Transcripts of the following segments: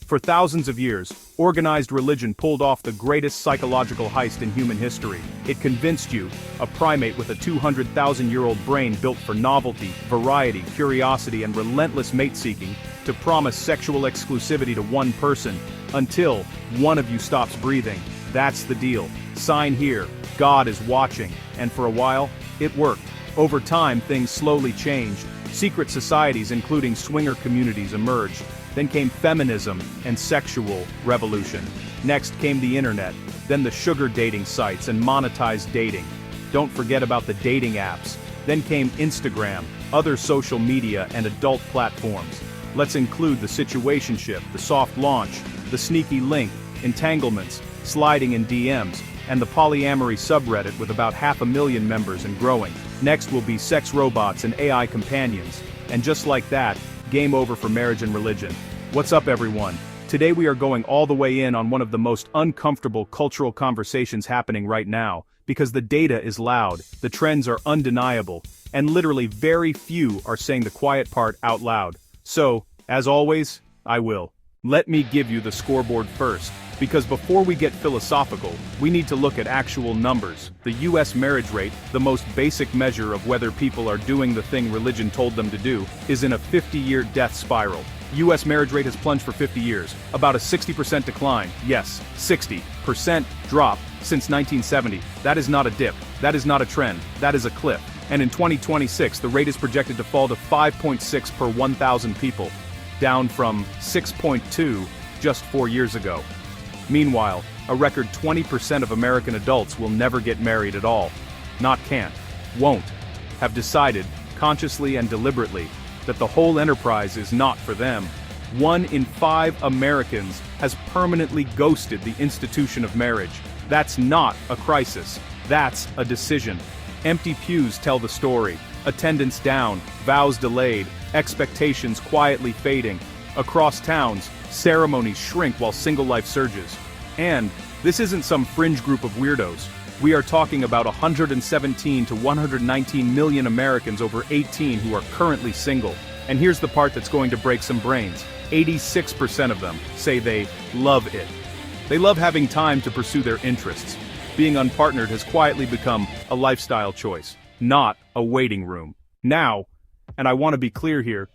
For thousands of years, organized religion pulled off the greatest psychological heist in human history. It convinced you, a primate with a 200,000-year-old brain built for novelty, variety, curiosity, and relentless mate-seeking, to promise sexual exclusivity to one person, until one of you stops breathing. That's the deal. Sign here. God is watching. And for a while, it worked. Over time, things slowly changed. Secret societies, including swinger communities, emerged. Then came feminism and sexual revolution. Next came the internet, then the sugar dating sites and monetized dating. Don't forget about the dating apps. Then came Instagram, other social media and adult platforms. Let's include the situationship, the soft launch, the sneaky link, entanglements, sliding in DMs, and the polyamory subreddit with about 500,000 members and growing. Next will be sex robots and AI companions. And just like that, game over for marriage and religion. What's up, everyone? Today we are going all the way in on one of the most uncomfortable cultural conversations happening right now, because the data is loud, the trends are undeniable, and literally very few are saying the quiet part out loud. So, as always, I will. Let me give you the scoreboard first, because before we get philosophical, we need to look at actual numbers. The US marriage rate, the most basic measure of whether people are doing the thing religion told them to do, is in a 50-year death spiral. US marriage rate has plunged for 50 years, about a 60% decline, yes, 60% drop since 1970. That is not a dip, that is not a trend, that is a cliff. And in 2026 the rate is projected to fall to 5.6 per 1,000 people, down from 6.2 just 4 years ago. Meanwhile, a record 20% of American adults will never get married at all. Not can't, won't, have decided, consciously and deliberately, that the whole enterprise is not for them. 1 in 5 Americans has permanently ghosted the institution of marriage. That's not a crisis, that's a decision. Empty pews tell the story. Attendance down, vows delayed, expectations quietly fading. Across towns, ceremonies shrink while single life surges. And this isn't some fringe group of weirdos. We are talking about 117 to 119 million Americans over 18 who are currently single. And here's the part that's going to break some brains. 86% of them say they love it. They love having time to pursue their interests. Being unpartnered has quietly become a lifestyle choice, not a waiting room. Now, and I want to be clear here,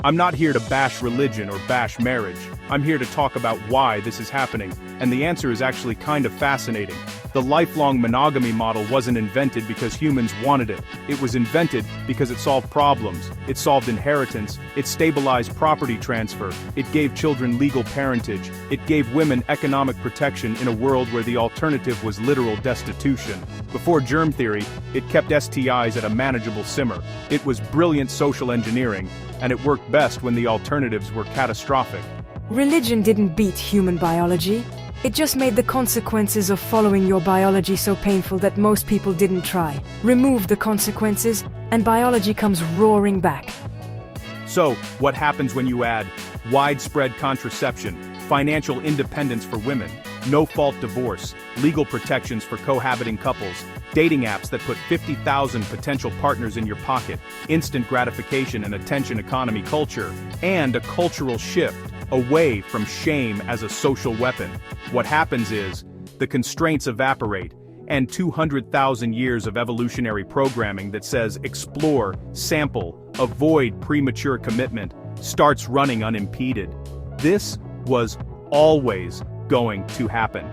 I'm not here to bash religion or bash marriage. I'm here to talk about why this is happening, and the answer is actually kind of fascinating. The lifelong monogamy model wasn't invented because humans wanted it. It was invented because it solved problems, it solved inheritance, it stabilized property transfer, it gave children legal parentage, it gave women economic protection in a world where the alternative was literal destitution. Before germ theory, it kept STIs at a manageable simmer. It was brilliant social engineering, and it worked best when the alternatives were catastrophic. Religion didn't beat human biology. It just made the consequences of following your biology so painful that most people didn't try. Remove the consequences, and biology comes roaring back. So, what happens when you add widespread contraception, financial independence for women, no-fault divorce, legal protections for cohabiting couples, dating apps that put 50,000 potential partners in your pocket, instant gratification and attention economy culture, and a cultural shift away from shame as a social weapon? What happens is, the constraints evaporate, and 200,000 years of evolutionary programming that says explore, sample, avoid premature commitment starts running unimpeded. This was always going to happen.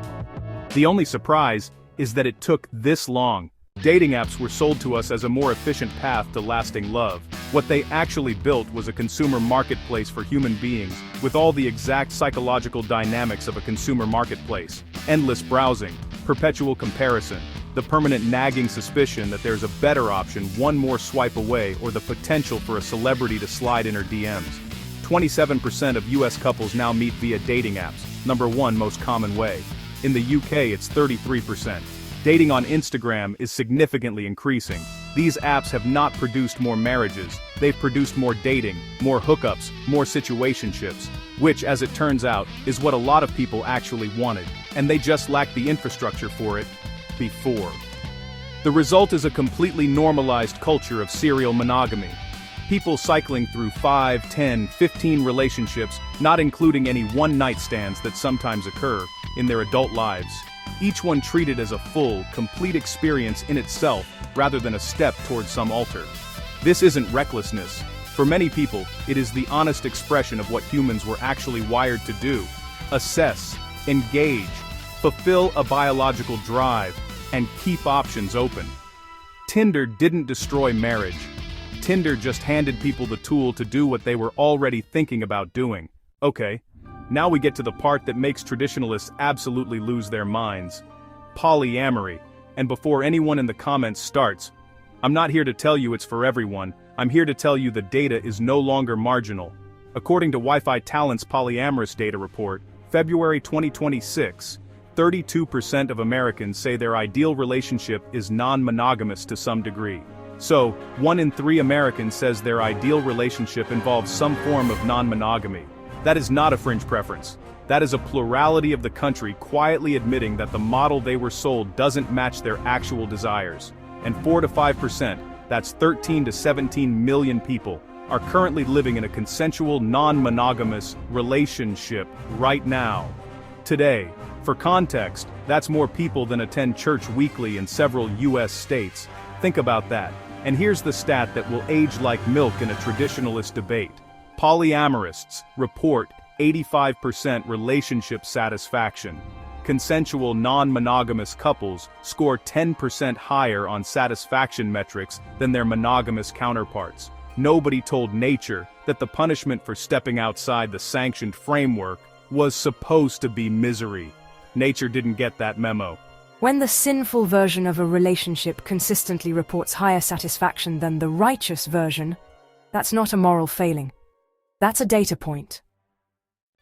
The only surprise is that it took this long. Dating apps were sold to us as a more efficient path to lasting love. What they actually built was a consumer marketplace for human beings, with all the exact psychological dynamics of a consumer marketplace. Endless browsing, perpetual comparison, the permanent nagging suspicion that there's a better option one more swipe away, or the potential for a celebrity to slide in her DMs. 27% of US couples now meet via dating apps, #1 most common way. In the UK it's 33%. Dating on Instagram is significantly increasing. These apps have not produced more marriages, they've produced more dating, more hookups, more situationships, which, as it turns out, is what a lot of people actually wanted, and they just lacked the infrastructure for it before. The result is a completely normalized culture of serial monogamy. People cycling through 5, 10, 15 relationships, not including any one-night stands that sometimes occur in their adult lives. Each one treated as a full, complete experience in itself, rather than a step towards some altar. This isn't recklessness. For many people, it is the honest expression of what humans were actually wired to do: assess, engage, fulfill a biological drive, and keep options open. Tinder didn't destroy marriage. Tinder just handed people the tool to do what they were already thinking about doing. Okay, now we get to the part that makes traditionalists absolutely lose their minds: polyamory. And before anyone in the comments starts, I'm not here to tell you it's for everyone. I'm here to tell you the data is no longer marginal. According to Wi-Fi Talent's polyamorous data report, February 2026, 32% of Americans say their ideal relationship is non-monogamous to some degree. So, 1 in 3 Americans says their ideal relationship involves some form of non-monogamy. That is not a fringe preference. That is a plurality of the country quietly admitting that the model they were sold doesn't match their actual desires. And 4 to 5%, that's 13 to 17 million people, are currently living in a consensual non-monogamous relationship right now. Today. For context, that's more people than attend church weekly in several US states. Think about that. And here's the stat that will age like milk in a traditionalist debate. Polyamorists report 85% relationship satisfaction. Consensual non-monogamous couples score 10% higher on satisfaction metrics than their monogamous counterparts. Nobody told nature that the punishment for stepping outside the sanctioned framework was supposed to be misery. Nature didn't get that memo. When the sinful version of a relationship consistently reports higher satisfaction than the righteous version, that's not a moral failing. That's a data point.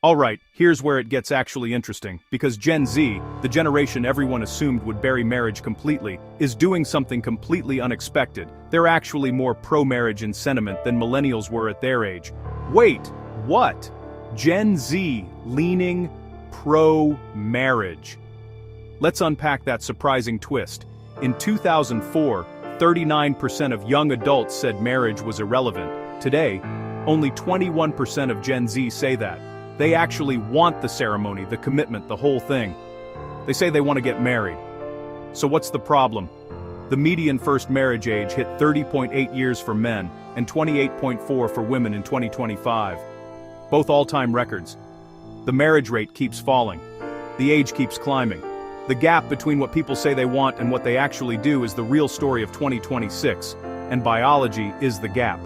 Alright, here's where it gets actually interesting, because Gen Z, the generation everyone assumed would bury marriage completely, is doing something completely unexpected. They're actually more pro-marriage in sentiment than millennials were at their age. Wait, what? Gen Z leaning pro-marriage. Let's unpack that surprising twist. In 2004, 39% of young adults said marriage was irrelevant. Today, only 21% of Gen Z say that. They actually want the ceremony, the commitment, the whole thing. They say they want to get married. So what's the problem? The median first marriage age hit 30.8 years for men and 28.4 for women in 2025. Both all-time records. The marriage rate keeps falling. The age keeps climbing. The gap between what people say they want and what they actually do is the real story of 2026, and biology is the gap.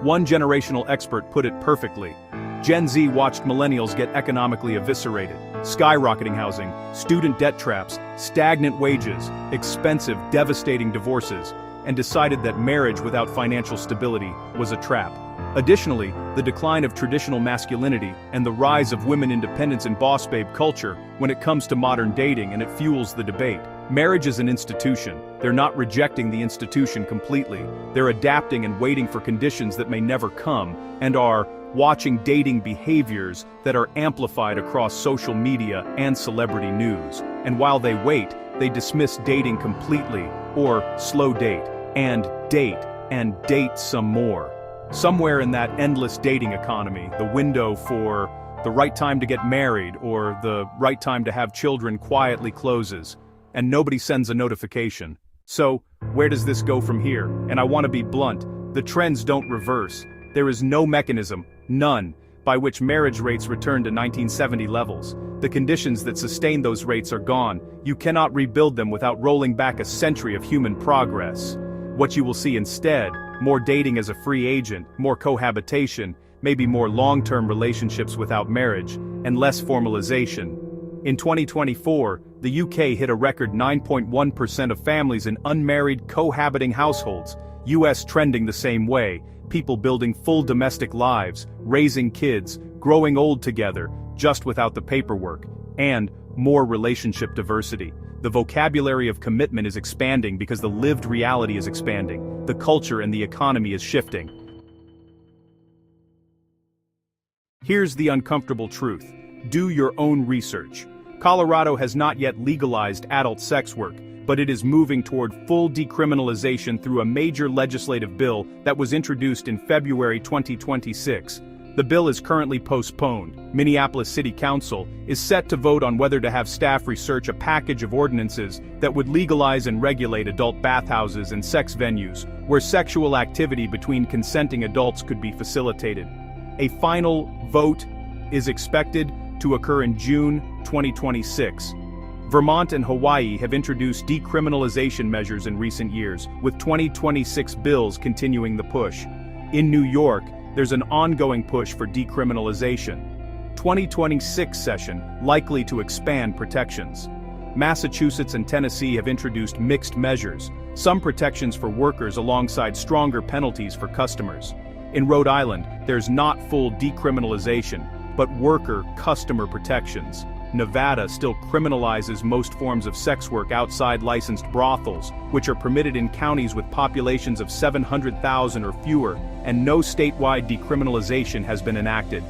One generational expert put it perfectly. Gen Z watched millennials get economically eviscerated, skyrocketing housing, student debt traps, stagnant wages, expensive, devastating divorces, and decided that marriage without financial stability was a trap. Additionally, the decline of traditional masculinity and the rise of women independence and boss babe culture when it comes to modern dating, and it fuels the debate. Marriage is an institution. They're not rejecting the institution completely. They're adapting and waiting for conditions that may never come, and are watching dating behaviors that are amplified across social media and celebrity news. And while they wait, they dismiss dating completely, or slow date, and date some more. Somewhere in that endless dating economy, the window for the right time to get married or the right time to have children quietly closes, and nobody sends a notification. So, where does this go from here? And I want to be blunt, the trends don't reverse. There is no mechanism, none, by which marriage rates return to 1970 levels. The conditions that sustain those rates are gone. You cannot rebuild them without rolling back a century of human progress. What you will see instead, more dating as a free agent, more cohabitation, maybe more long-term relationships without marriage, and less formalization. In 2024, the UK hit a record 9.1% of families in unmarried cohabiting households, US trending the same way, people building full domestic lives, raising kids, growing old together, just without the paperwork, and more relationship diversity. The vocabulary of commitment is expanding because the lived reality is expanding, the culture and the economy is shifting. Here's the uncomfortable truth. Do your own research. Colorado has not yet legalized adult sex work, but it is moving toward full decriminalization through a major legislative bill that was introduced in February 2026. The bill is currently postponed. Minneapolis City Council is set to vote on whether to have staff research a package of ordinances that would legalize and regulate adult bathhouses and sex venues, where sexual activity between consenting adults could be facilitated. A final vote is expected to occur in June 2026. Vermont and Hawaii have introduced decriminalization measures in recent years, with 2026 bills continuing the push. In New York, there's an ongoing push for decriminalization. 2026 session likely to expand protections. Massachusetts and Tennessee have introduced mixed measures, some protections for workers alongside stronger penalties for customers. In Rhode Island, there's not full decriminalization, but worker-customer protections. Nevada still criminalizes most forms of sex work outside licensed brothels, which are permitted in counties with populations of 700,000 or fewer, and no statewide decriminalization has been enacted.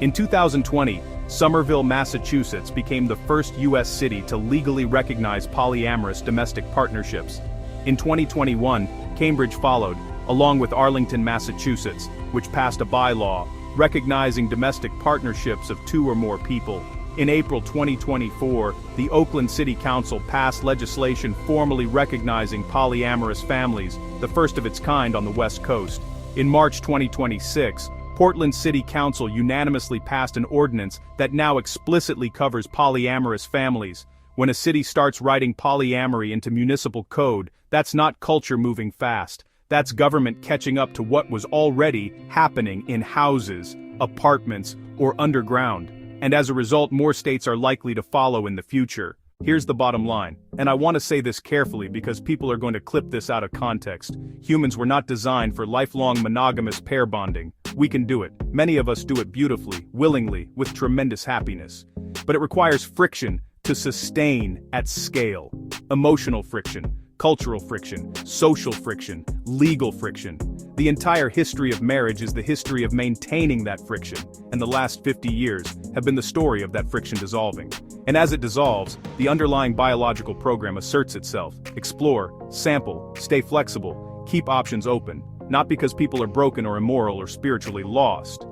In 2020, Somerville, Massachusetts became the first U.S. city to legally recognize polyamorous domestic partnerships. In 2021, Cambridge followed, along with Arlington, Massachusetts, which passed a bylaw recognizing domestic partnerships of two or more people. In April 2024, the Oakland City Council passed legislation formally recognizing polyamorous families, the first of its kind on the West Coast. In March 2026, Portland City Council unanimously passed an ordinance that now explicitly covers polyamorous families. When a city starts writing polyamory into municipal code, that's not culture moving fast. That's government catching up to what was already happening in houses, apartments, or underground. And as a result, more states are likely to follow in the future. Here's the bottom line, and I want to say this carefully because people are going to clip this out of context. Humans were not designed for lifelong monogamous pair bonding. We can do it. Many of us do it beautifully, willingly, with tremendous happiness. But it requires friction to sustain at scale. Emotional friction, cultural friction, social friction, legal friction. The entire history of marriage is the history of maintaining that friction, and the last 50 years have been the story of that friction dissolving. And as it dissolves, the underlying biological program asserts itself. Explore, sample, stay flexible, keep options open, not because people are broken or immoral or spiritually lost,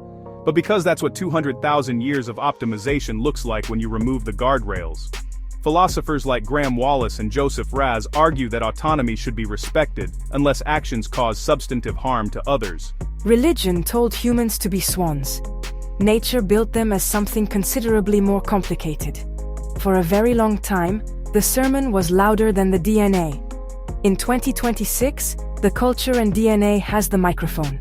but because that's what 200,000 years of optimization looks like when you remove the guardrails. Philosophers like Graham Wallas and Joseph Raz argue that autonomy should be respected unless actions cause substantive harm to others. Religion told humans to be swans. Nature built them as something considerably more complicated. For a very long time, the sermon was louder than the DNA. In 2026, the culture and DNA has the microphone.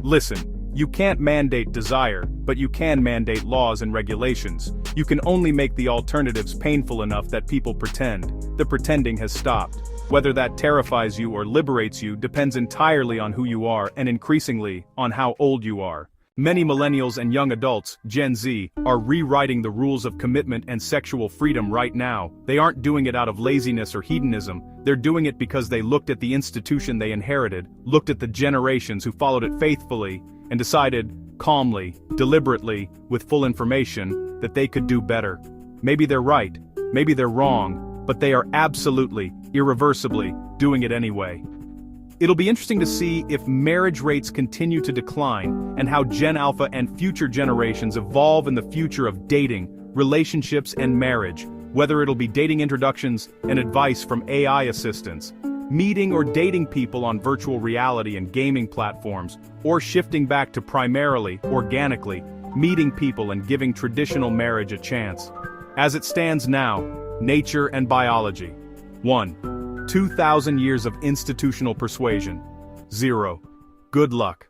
Listen, you can't mandate desire, but you can mandate laws and regulations. You can only make the alternatives painful enough that people pretend. The pretending has stopped. Whether that terrifies you or liberates you depends entirely on who you are and increasingly on how old you are. Many millennials and young adults, Gen Z, are rewriting the rules of commitment and sexual freedom right now. They aren't doing it out of laziness or hedonism. They're doing it because they looked at the institution they inherited, looked at the generations who followed it faithfully, and decided, calmly, deliberately, with full information, that they could do better. Maybe they're right, maybe they're wrong, but they are absolutely, irreversibly, doing it anyway. It'll be interesting to see if marriage rates continue to decline and how Gen Alpha and future generations evolve in the future of dating, relationships, and marriage, whether it'll be dating introductions and advice from AI assistants, meeting or dating people on virtual reality and gaming platforms, or shifting back to primarily, organically, meeting people and giving traditional marriage a chance. As it stands now, nature and biology. 1. 2,000 years of institutional persuasion. 0. Good luck.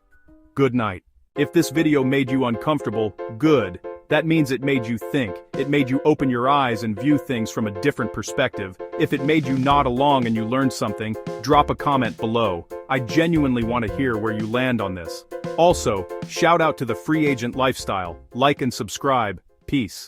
Good night. If this video made you uncomfortable, good. That means it made you think. It made you open your eyes and view things from a different perspective. If it made you nod along and you learned something, drop a comment below. I genuinely want to hear where you land on this. Also, shout out to the free agent lifestyle. Like and subscribe. Peace.